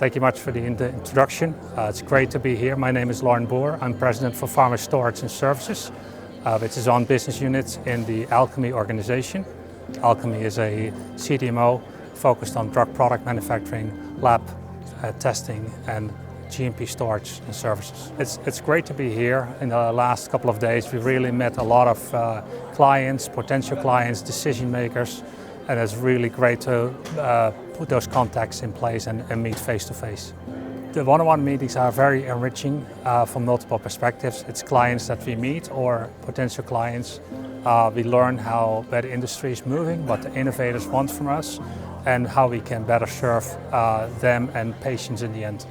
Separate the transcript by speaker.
Speaker 1: Thank you much for the introduction. It's great to be here. My name is Lauren Boer. I'm President for Pharma Storage and Services, which is on business units in the Alcami organization. Alcami is a CDMO focused on drug product manufacturing, lab testing and GMP storage and services. It's great to be here. In the last couple of days we've really met a lot of clients, potential clients, decision makers, and it's really great to put those contacts in place and meet face to face. The one-on-one meetings are very enriching from multiple perspectives. It's clients that we meet or potential clients. We learn how where the industry is moving, what the innovators want from us, and how we can better serve them and patients in the end.